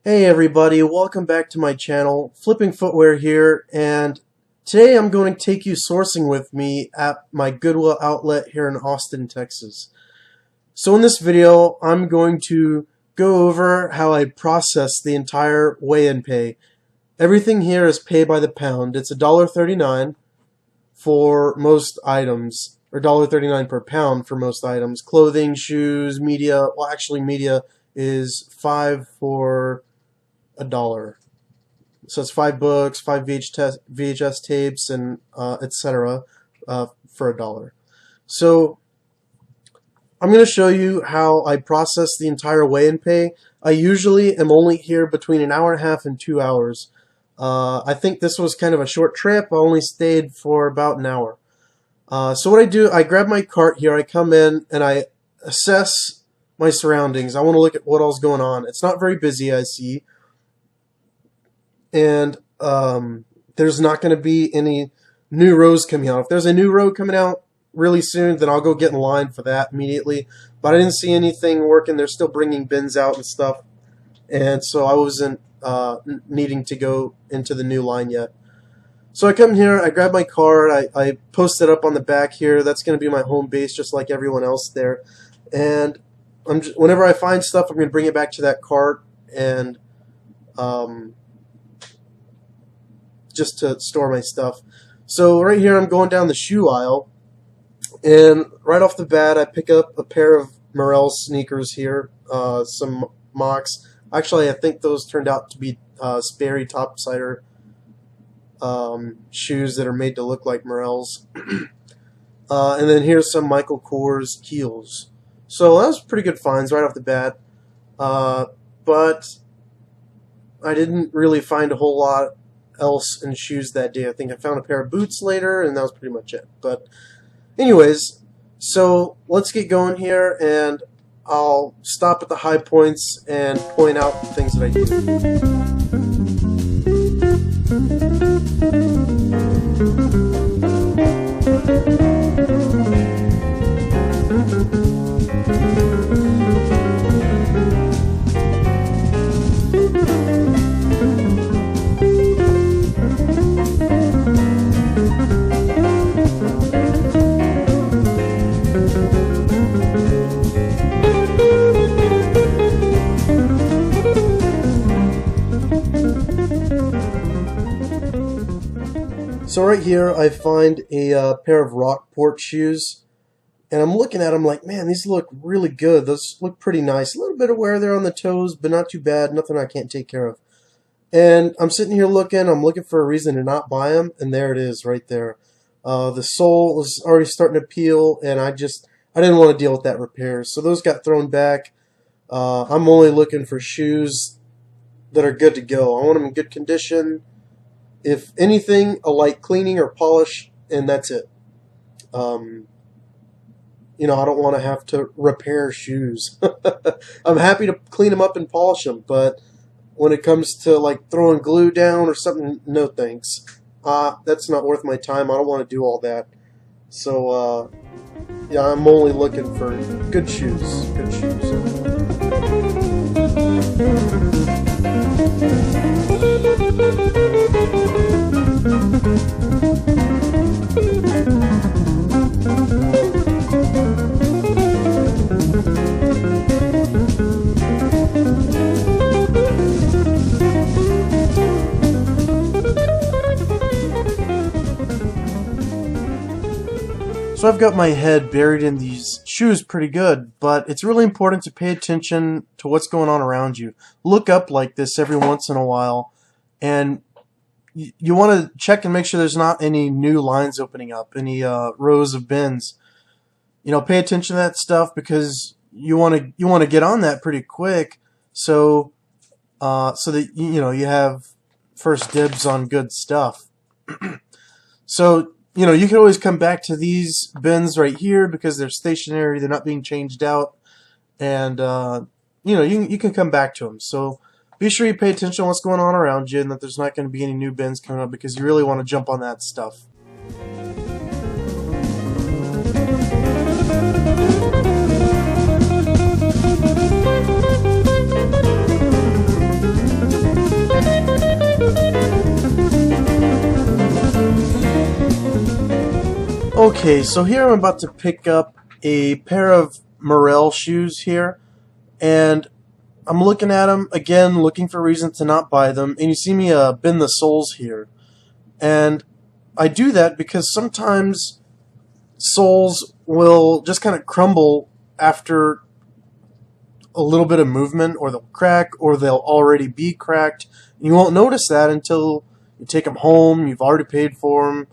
Hey everybody, welcome back to my channel, Flipping Footwear here, and today I'm going to take you sourcing with me at my Goodwill outlet here in Austin, Texas. So in this video, I'm going to go over how I process the entire weigh-in pay. Everything here is pay by the pound. It's $1.39 for most items, or $1.39 per pound for most items. Clothing, shoes, media, well actually media is $5 for $1. So it's 5 books, 5 VHS tapes, and etc. For $1. So I'm going to show you how I process the entire weigh-in pay. I usually am only here between an hour and a half and 2 hours. I think this was kind of a short trip. I only stayed for about an hour. So what I do, I grab my cart here, I come in, and I assess my surroundings. I want to look at what else is going on. It's not very busy, I see. And there's not going to be any new rows coming out. If there's a new row coming out really soon, then I'll go get in line for that immediately. But I didn't see anything working. They're still bringing bins out and stuff. And so I wasn't needing to go into the new line yet. So I come here, I grab my card, I post it up on the back here. That's going to be my home base just like everyone else there. And whenever I find stuff, I'm going to bring it back to that cart and just to store my stuff. So right here I'm going down the shoe aisle, and right off the bat I pick up a pair of Morel sneakers here, some Mocs. Actually I think those turned out to be Sperry topsider shoes that are made to look like Morels. And then here's some Michael Kors heels. So that was pretty good finds right off the bat, but I didn't really find a whole lot else in shoes that day. I think I found a pair of boots later, and that was pretty much it. But anyways, so let's get going here, and I'll stop at the high points and point out the things that I So right here I find a pair of Rockport shoes, and I'm looking at them like, man, these look really good. Those look pretty nice. A little bit of wear there on the toes, but not too bad. Nothing I can't take care of. And I'm sitting here looking. I'm looking for a reason to not buy them, and there it is right there. The sole was already starting to peel, and I didn't want to deal with that repair. So those got thrown back. I'm only looking for shoes that are good to go. I want them in good condition. If anything, a light cleaning or polish, and that's it. You know, I don't want to have to repair shoes. I'm happy to clean them up and polish them, but when it comes to like throwing glue down or something, no thanks. That's not worth my time. I don't want to do all that. So, yeah, I'm only looking for good shoes. Good shoes. So I've got my head buried in these shoes pretty good, but it's really important to pay attention to what's going on around you. Look up like this every once in a while, and you want to check and make sure there's not any new lines opening up, any rows of bins. You know, pay attention to that stuff because you want to get on that pretty quick, so that you have first dibs on good stuff. So you can always come back to these bins right here because they're stationary, they're not being changed out, and you can come back to them. So be sure you pay attention to what's going on around you and that there's not going to be any new bins coming up because you really want to jump on that stuff. Okay, so here I'm about to pick up a pair of Morel shoes here, and I'm looking at them again, looking for a reason to not buy them. And you see me bend the soles here, and I do that because sometimes soles will just kind of crumble after a little bit of movement, or they'll crack, or they'll already be cracked. You won't notice that until you take them home. You've already paid for them,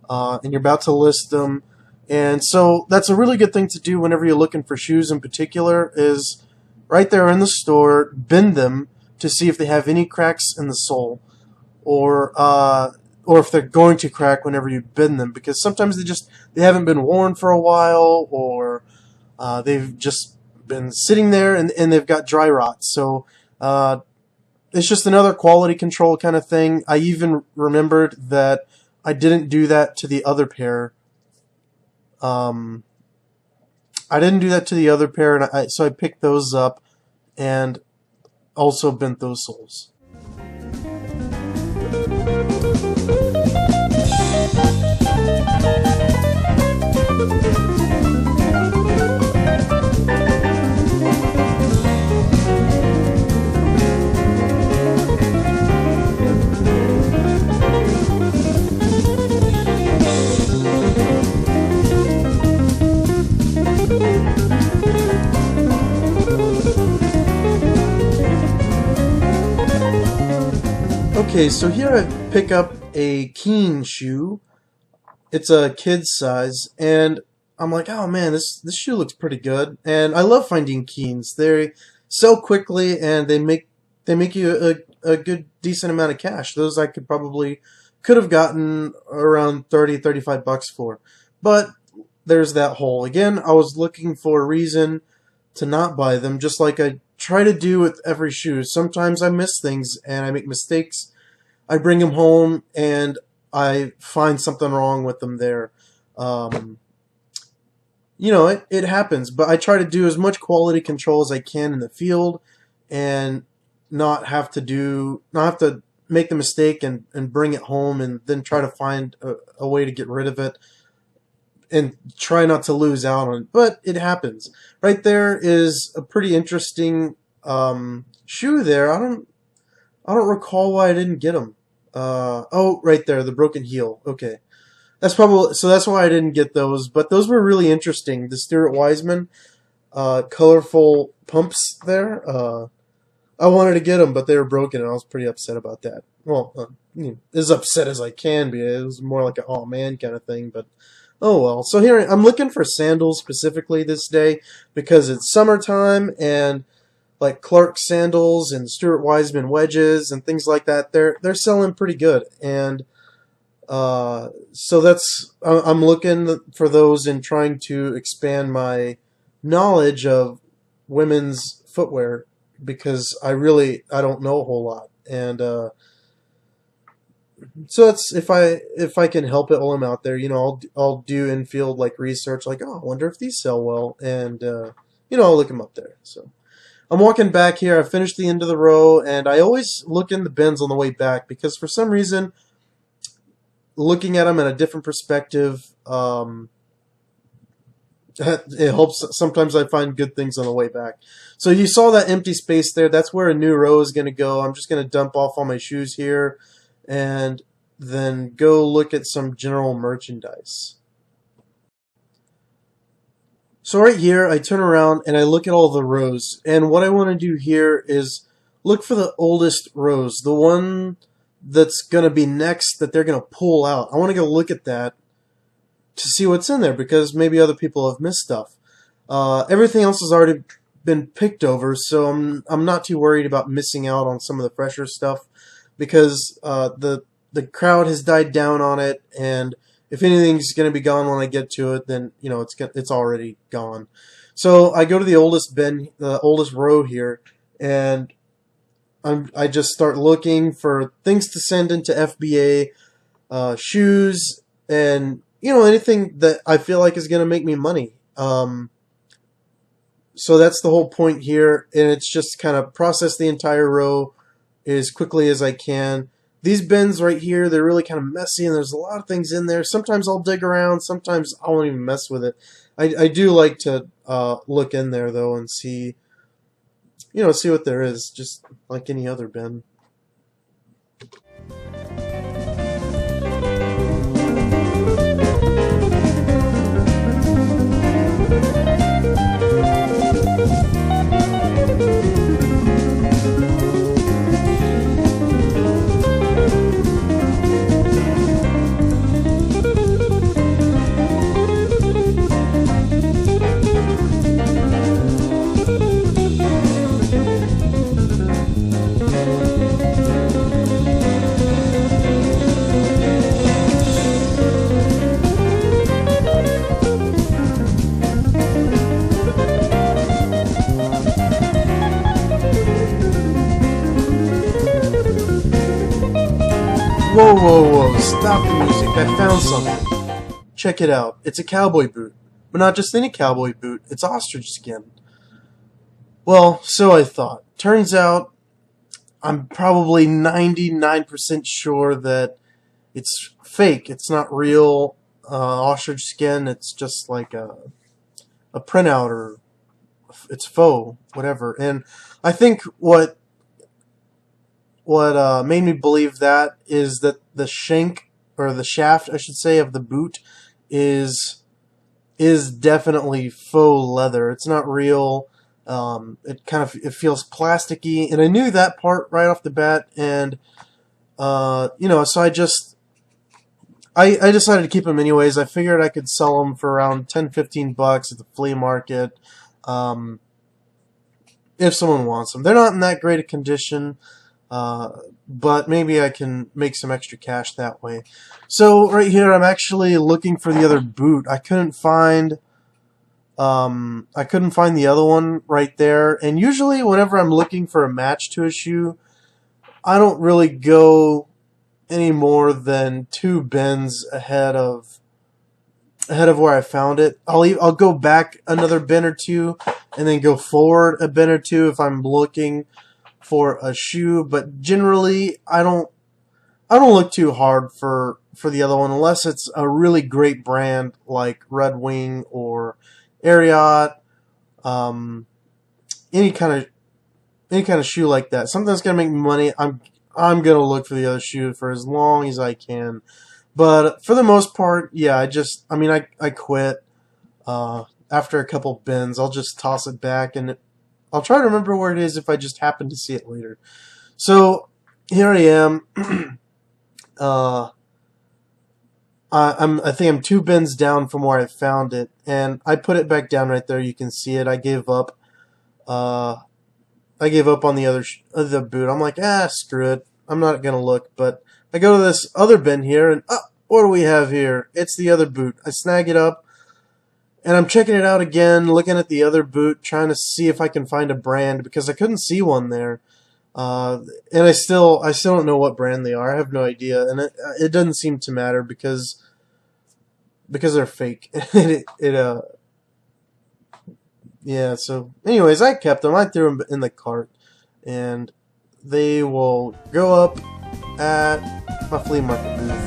and you're about to list them. And so that's a really good thing to do whenever you're looking for shoes in particular, is right there in the store, bend them to see if they have any cracks in the sole, or if they're going to crack whenever you bend them, because sometimes they haven't been worn for a while, or they've just been sitting there and they've got dry rot. So it's just another quality control kind of thing. I even remembered that I didn't do that to the other pair. I didn't do that to the other pair, and so I picked those up and also bent those soles. Okay, so here I pick up a Keen shoe. It's a kid's size, and I'm like, oh man, this shoe looks pretty good. And I love finding Keens. They sell quickly, and they make you a good decent amount of cash. Those I could have gotten around 35 bucks for. But there's that hole. Again, I was looking for a reason to not buy them, just like I try to do with every shoe. Sometimes I miss things and I make mistakes. I bring them home and I find something wrong with them there. It happens, but I try to do as much quality control as I can in the field, and not have to make the mistake and bring it home and then try to find a way to get rid of it and try not to lose out on it. But it happens. Right there is a pretty interesting shoe there. I don't recall why I didn't get them. Oh, right there, the broken heel. Okay. That's why I didn't get those, but those were really interesting. The Stuart Weitzman colorful pumps there. I wanted to get them, but they were broken, and I was pretty upset about that. Well, as upset as I can be. It was more like a oh man kind of thing, but oh well. So here I'm looking for sandals specifically this day because it's summertime, and like Clark sandals and Stuart Weitzman wedges and things like that, they're selling pretty good. And so I'm looking for those and trying to expand my knowledge of women's footwear, because I don't know a whole lot. And so that's if I can help it while I'm out there, I'll do in-field like research, like, oh, I wonder if these sell well, and I'll look them up there. So I'm walking back here. I finished the end of the row, and I always look in the bins on the way back, because for some reason, looking at them in a different perspective, it helps. Sometimes I find good things on the way back. So you saw that empty space there. That's where a new row is going to go. I'm just going to dump off all my shoes here and then go look at some general merchandise. So right here, I turn around and I look at all the rows. And what I want to do here is look for the oldest rows, the one that's going to be next that they're going to pull out. I want to go look at that to see what's in there, because maybe other people have missed stuff. Everything else has already been picked over, so I'm not too worried about missing out on some of the fresher stuff, because the crowd has died down on it, and if anything's going to be gone when I get to it, then it's already gone. So I go to the oldest bin, the oldest row here, and I just start looking for things to send into FBA, shoes, and anything that I feel like is going to make me money. So that's the whole point here, and it's just kind of process the entire row as quickly as I can. these bins right here, they're really kind of messy, and there's a lot of things in there. Sometimes I'll dig around, sometimes I won't even mess with it. I do like to look in there, though, and see, see what there is, just like any other bin. Whoa, whoa, whoa, stop the music, I found something. Check it out, it's a cowboy boot. But not just any cowboy boot, it's ostrich skin. Well, so I thought. Turns out, I'm probably 99% sure that it's fake. It's not real ostrich skin, it's just like a printout, or it's faux, whatever. And I think what made me believe that is that the shank, or the shaft, I should say, of the boot is definitely faux leather. It's not real. It feels plasticky, and I knew that part right off the bat. And so I decided to keep them anyways. I figured I could sell them for around $10-15 at the flea market, if someone wants them. They're not in that great a condition. But maybe I can make some extra cash that way. So right here, I'm actually looking for the other boot. I couldn't find the other one right there. And usually, whenever I'm looking for a match to a shoe, I don't really go any more than 2 bins ahead of where I found it. I'll go back another bin or two, and then go forward a bin or two if I'm looking for a shoe, but generally I don't look too hard for the other one unless it's a really great brand like Red Wing or Ariat, any kind of shoe like that. Something that's gonna make me money. I'm gonna look for the other shoe for as long as I can. But for the most part, yeah, I quit after a couple bins. I'll just toss it back, and I'll try to remember where it is if I just happen to see it later. So here I am. I think I'm 2 bins down from where I found it, and I put it back down right there. You can see it. I gave up. I gave up on the boot. I'm like, screw it. I'm not gonna look. But I go to this other bin here, and what do we have here? It's the other boot. I snag it up. And I'm checking it out again, looking at the other boot, trying to see if I can find a brand, because I couldn't see one there. And I still don't know what brand they are. I have no idea, and it doesn't seem to matter because they're fake. Yeah. So, anyways, I kept them. I threw them in the cart, and they will go up at my flea market booth.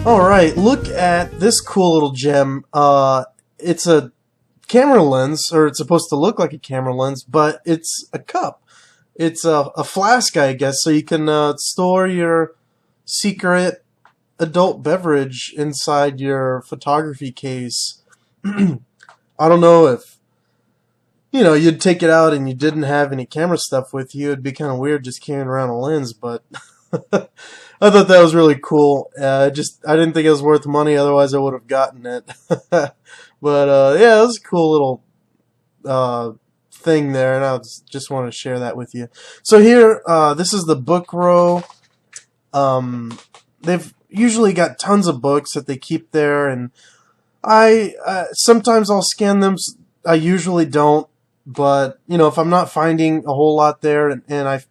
Alright, look at this cool little gem. It's a camera lens, or it's supposed to look like a camera lens, but it's a cup. It's a flask, I guess, so you can store your secret adult beverage inside your photography case. I don't know if, you'd take it out and you didn't have any camera stuff with you. It'd be kind of weird just carrying around a lens, but I thought that was really cool. I didn't think it was worth money, otherwise I would have gotten it. But yeah, it was a cool little thing there, and I just wanted to share that with you. So here, this is the book row. They've usually got tons of books that they keep there, and sometimes I'll scan them. I usually don't, but if I'm not finding a whole lot there, and I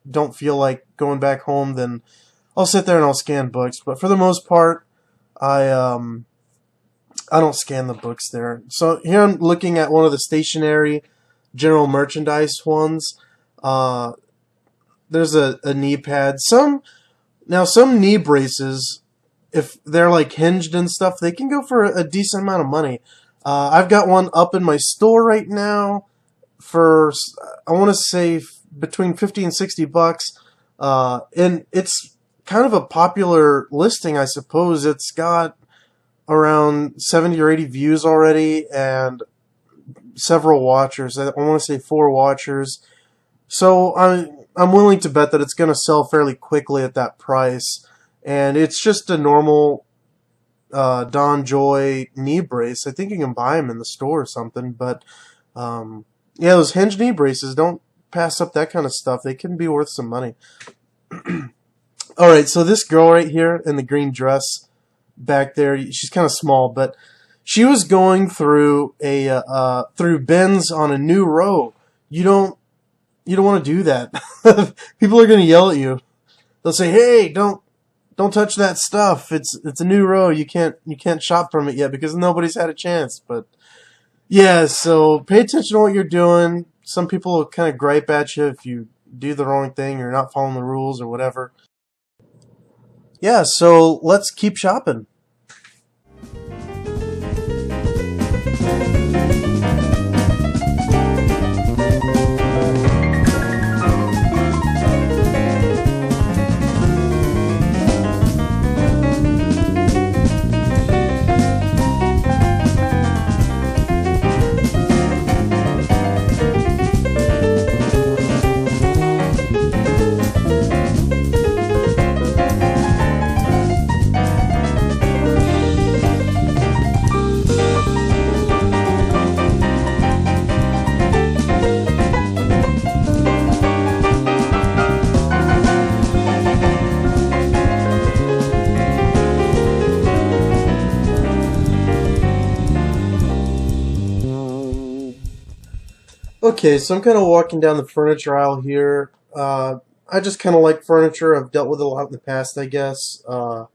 don't feel like going back home, then I'll sit there and I'll scan books. But for the most part, I don't scan the books there. So here I'm looking at one of the stationary general merchandise ones. There's a knee pad. Some knee braces, if they're like hinged and stuff, they can go for a decent amount of money. I've got one up in my store right now for, I want to say, between 50 and 60 bucks. And it's kind of a popular listing, I suppose. It's got around 70 or 80 views already, and several watchers. I want to say 4 watchers. So I'm willing to bet that it's going to sell fairly quickly at that price. And it's just a normal Don Joy knee brace. I think you can buy them in the store or something. But yeah, those hinge knee braces, don't pass up that kind of stuff. They can be worth some money. Alright, so this girl right here in the green dress back there, she's kind of small, but she was going through through bins on a new row. You don't want to do that. People are going to yell at you. They'll say, "Hey, don't touch that stuff. It's a new row. You can't shop from it yet because nobody's had a chance." But yeah, so pay attention to what you're doing. Some people will kind of gripe at you if you do the wrong thing or not following the rules or whatever. Yeah, so let's keep shopping. Okay, so I'm kind of walking down the furniture aisle here. I just kind of like furniture. I've dealt with it a lot in the past, I guess. I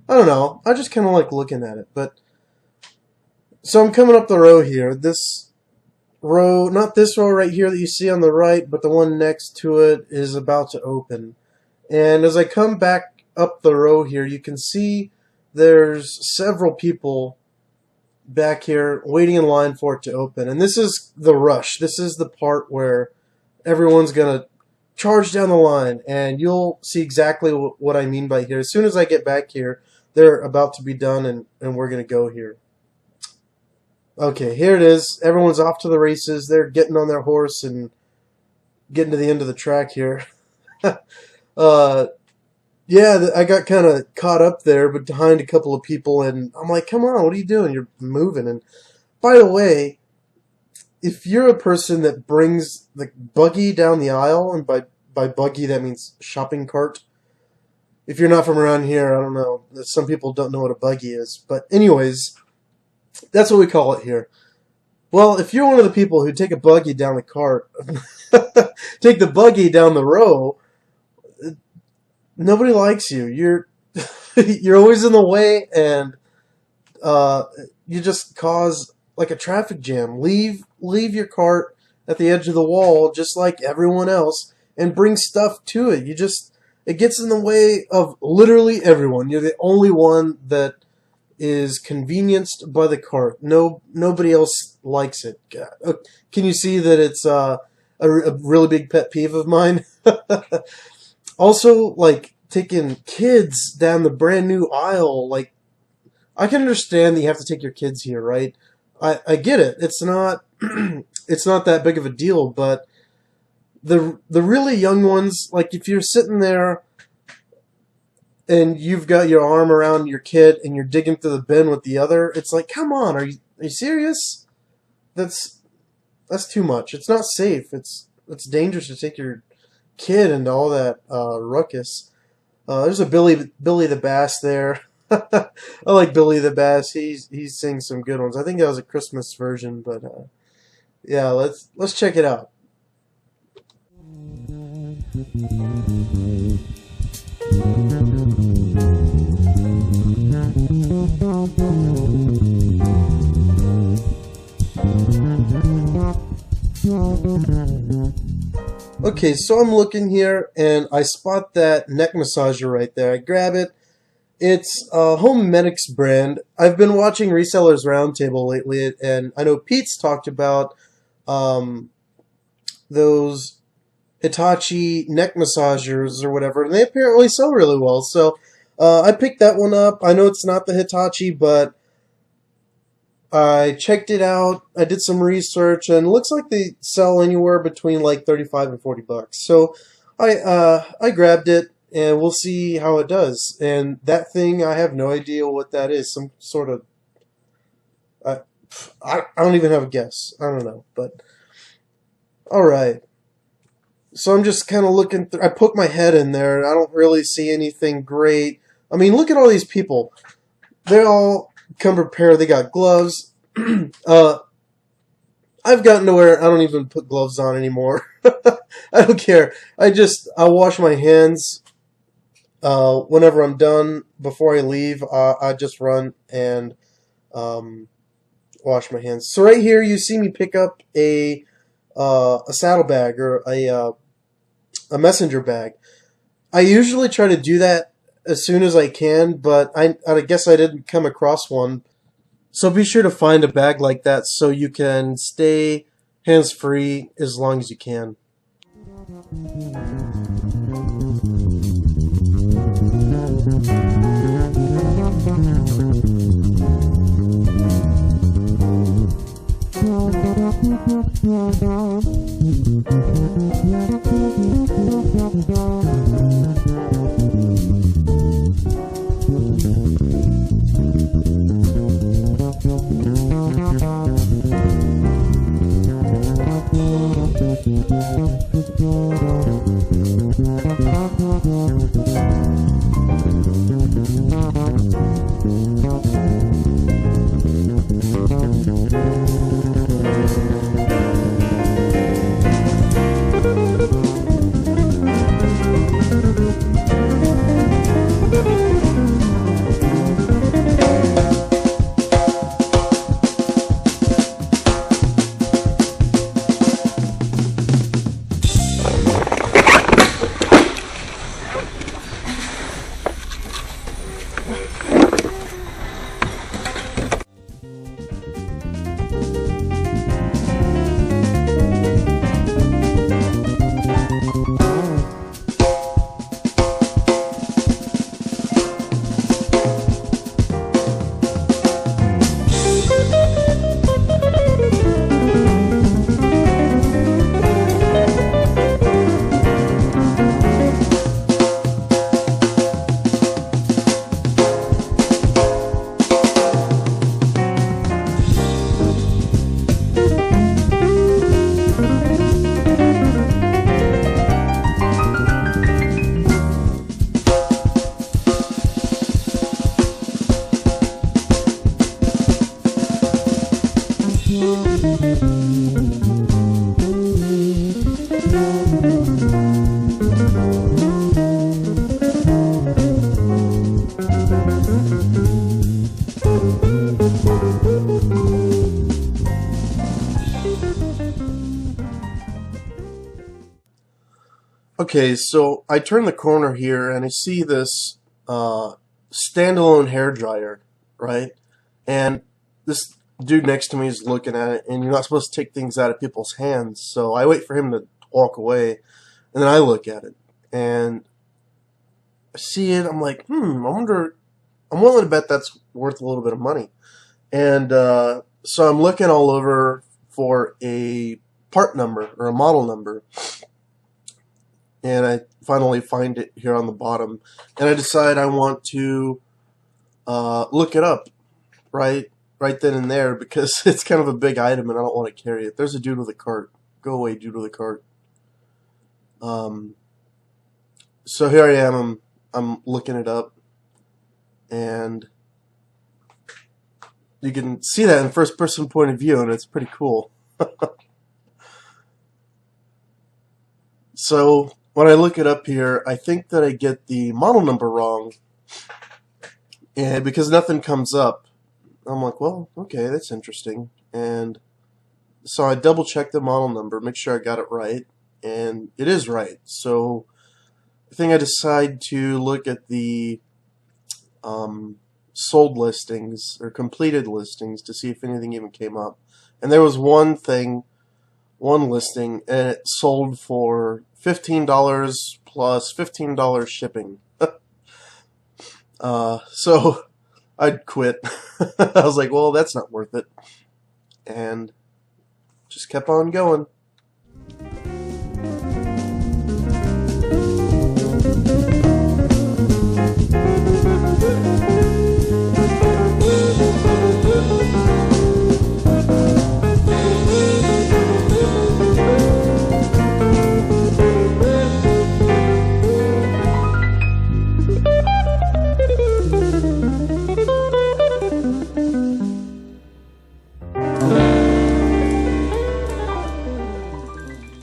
don't know. I just kind of like looking at it. But so I'm coming up the row here. This row, not this row right here that you see on the right, but the one next to it is about to open. And as I come back up the row here, you can see there's several people back here waiting in line for it to open. And this is the rush. This is the part where everyone's going to charge down the line, and you'll see exactly what I mean by here. As soon as I get back here, they're about to be done, and we're going to go here. Okay, here it is. Everyone's off to the races. They're getting on their horse and getting to the end of the track here. Yeah, I got kind of caught up there, but behind a couple of people, and I'm like, come on, what are you doing? You're moving. And by the way, if you're a person that brings the buggy down the aisle, and by buggy that means shopping cart, if you're not from around here, I don't know, some people don't know what a buggy is. But anyways, that's what we call it here. Well, if you're one of the people who take a buggy down the cart, take the buggy down the row, nobody likes you. You're always in the way, and you just cause like a traffic jam. Leave your cart at the edge of the wall, just like everyone else, and bring stuff to it. it gets in the way of literally everyone. You're the only one that is convenienced by the cart. Nobody else likes it. Can you see that it's a really big pet peeve of mine? Also, like, taking kids down the brand new aisle, like, I can understand that you have to take your kids here, right? I get it. It's not it's not that big of a deal, but the really young ones, like, if you're sitting there and you've got your arm around your kid and you're digging through the bin with the other, it's like, come on, are you serious? That's too much. It's not safe. It's dangerous to take your kid into all that ruckus. There's a Billy the Bass there. I like Billy the Bass. He sings some good ones. I think that was a Christmas version, but yeah, let's check it out. Okay, so I'm looking here and I spot that neck massager right there. I grab it. It's a Home Medics brand. I've been watching Resellers Roundtable lately, and I know Pete's talked about those Hitachi neck massagers or whatever, and they apparently sell really well. So I picked that one up. I know it's not the Hitachi, but I checked it out. I did some research, and it looks like they sell anywhere between like 35 and 40 bucks. So I grabbed it, and we'll see how it does. And that thing, I have no idea what that is. Some sort of I don't even have a guess. I don't know, but all right. So I'm just kind of looking through. I poke my head in there, and I don't really see anything great. I mean, look at all these people. They all come prepared. They got gloves. I've gotten to where I don't even put gloves on anymore. I don't care. I wash my hands whenever I'm done. Before I leave, I just run and wash my hands. So right here, you see me pick up a saddlebag or a messenger bag. I usually try to do that as soon as I can, but I guess I didn't come across one. So be sure to find a bag like that so you can stay hands-free as long as you can. Okay, so I turn the corner here and I see this standalone hair dryer, right? And this dude next to me is looking at it, and you're not supposed to take things out of people's hands. So I wait for him to walk away, and then I look at it, and I see it. I'm like, I wonder. I'm willing to bet that's worth a little bit of money. And so I'm looking all over for a part number or a model number. And I finally find it here on the bottom. And I decide I want to look it up right then and there, because it's kind of a big item and I don't want to carry it. There's a dude with a cart. Go away, dude with a cart. So here I am. I'm looking it up. And you can see that in first person point of view, and it's pretty cool. So when I look it up here, I think that I get the model number wrong, and because nothing comes up, I'm like, well, okay, that's interesting. And so I double check the model number, make sure I got it right, and it is right. So I think I decide to look at the sold listings or completed listings to see if anything even came up. And there was one listing, and it sold for $15 plus $15 shipping. So I'd quit. I was like, well, that's not worth it. And just kept on going.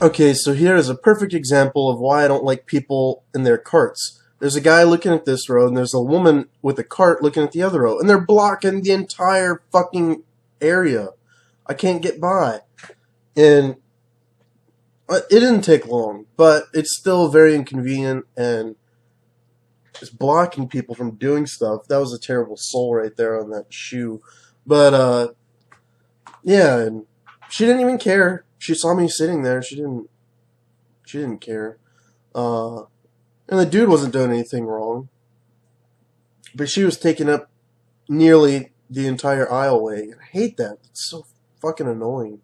Okay, so here is a perfect example of why I don't like people in their carts. There's a guy looking at this road, and there's a woman with a cart looking at the other road, and they're blocking the entire fucking area. I can't get by. And it didn't take long, but it's still very inconvenient, and just blocking people from doing stuff. That was a terrible soul right there on that shoe. But, yeah, and she didn't even care. She saw me sitting there. She didn't care. And the dude wasn't doing anything wrong. But she was taking up nearly the entire aisleway. I hate that. It's so fucking annoying.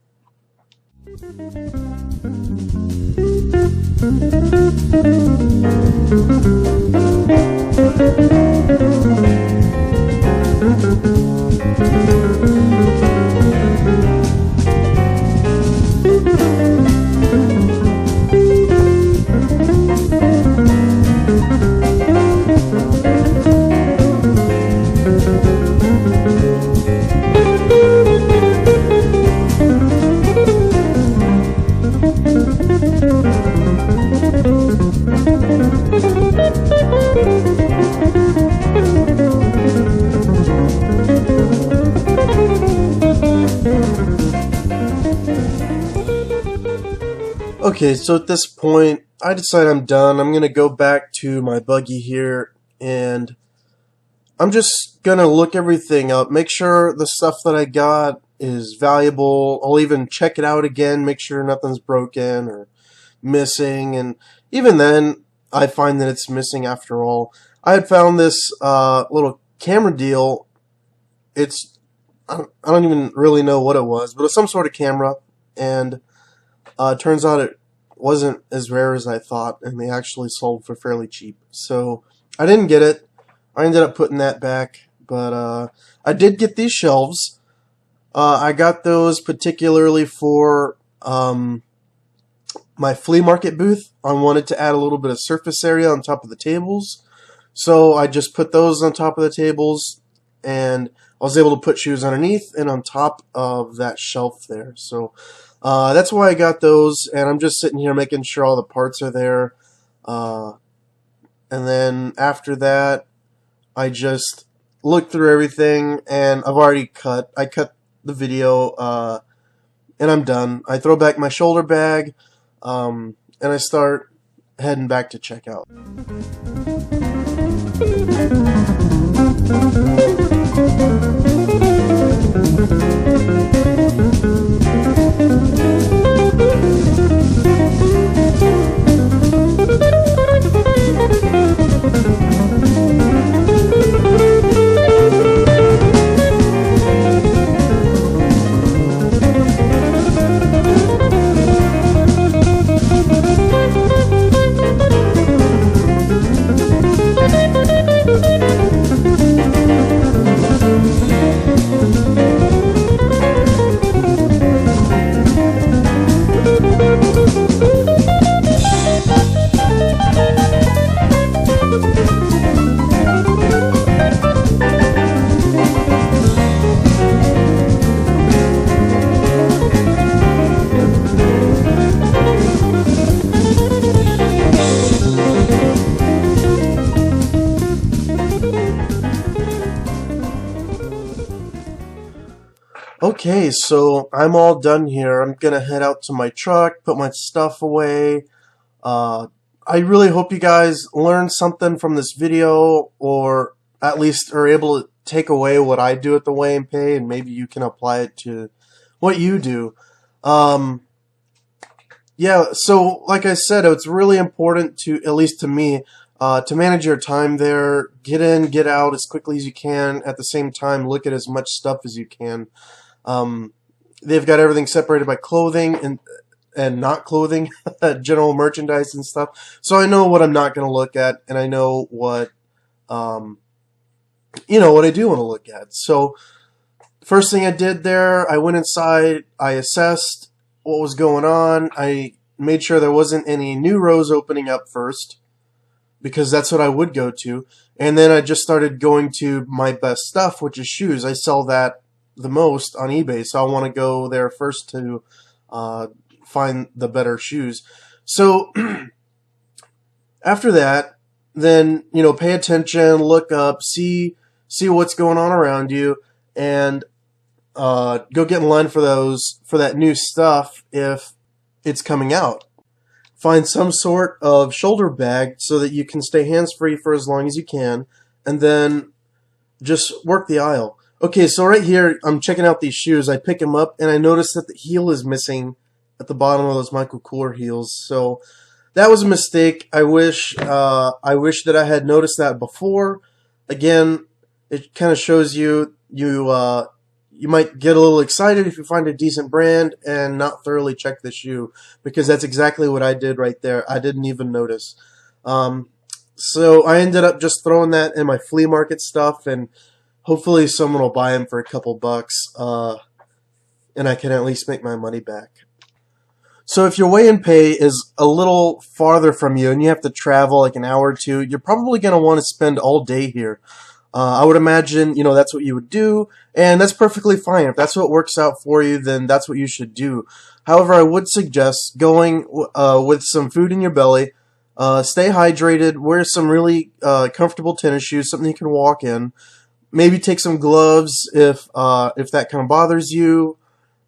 Okay, so at this point, I decide I'm done. I'm going to go back to my buggy here, and I'm just going to look everything up, make sure the stuff that I got is valuable. I'll even check it out again, make sure nothing's broken or missing, and even then, I find that it's missing after all. I had found this little camera deal. I don't even really know what it was, but it was some sort of camera, and turns out it wasn't as rare as I thought, and they actually sold for fairly cheap. So I didn't get it. I ended up putting that back, but I did get these shelves. I got those particularly for my flea market booth. I wanted to add a little bit of surface area on top of the tables, so I just put those on top of the tables, and I was able to put shoes underneath and on top of that shelf there. So that's why I got those, and I'm just sitting here making sure all the parts are there. And then after that, I just looked through everything, and I cut the video, and I'm done. I throw back my shoulder bag, and I start heading back to checkout. Okay, so I'm all done here. I'm gonna head out to my truck, put my stuff away. I really hope you guys learned something from this video, or at least are able to take away what I do at the Weigh and Pay, and maybe you can apply it to what you do. Yeah, so like I said, it's really important to, at least to me, to manage your time there. Get in, get out as quickly as you can. At the same time, look at as much stuff as you can. They've got everything separated by clothing and not clothing, general merchandise and stuff. So I know what I'm not going to look at, and I know what, what I do want to look at. So first thing I did there, I went inside, I assessed what was going on. I made sure there wasn't any new rows opening up first, because that's what I would go to. And then I just started going to my best stuff, which is shoes. I sell that the most on eBay, so I want to go there first to find the better shoes. So after that, then pay attention, look up, see what's going on around you, and go get in line for that new stuff if it's coming out. Find some sort of shoulder bag so that you can stay hands-free for as long as you can, and then just work the aisle. Okay, so right here, I'm checking out these shoes. I pick them up, and I notice that the heel is missing at the bottom of those Michael Kors heels. So that was a mistake. I wish that I had noticed that before. Again, it kind of shows you might get a little excited if you find a decent brand and not thoroughly check the shoe, because that's exactly what I did right there. I didn't even notice. So I ended up just throwing that in my flea market stuff, and hopefully someone will buy them for a couple bucks, and I can at least make my money back. So if your Weigh and Pay is a little farther from you and you have to travel like an hour or two, you're probably going to want to spend all day here. I would imagine, that's what you would do, and that's perfectly fine. If that's what works out for you, then that's what you should do. However, I would suggest going with some food in your belly, stay hydrated, wear some really comfortable tennis shoes, something you can walk in. Maybe take some gloves if that kind of bothers you,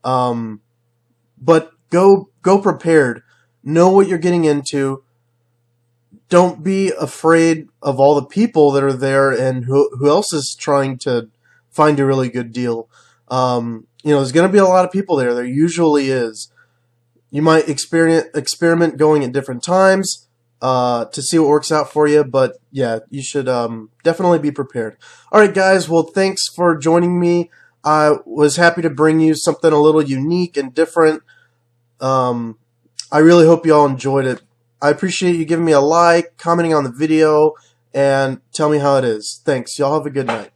but go prepared. Know what you're getting into. Don't be afraid of all the people that are there and who else is trying to find a really good deal. There's going to be a lot of people there. There usually is. You might experiment going at different times to see what works out for you, but yeah, you should definitely be prepared. Alright guys, well thanks for joining me. I was happy to bring you something a little unique and different. I really hope you all enjoyed it. I appreciate you giving me a like, commenting on the video, and tell me how it is. Thanks. Y'all have a good night.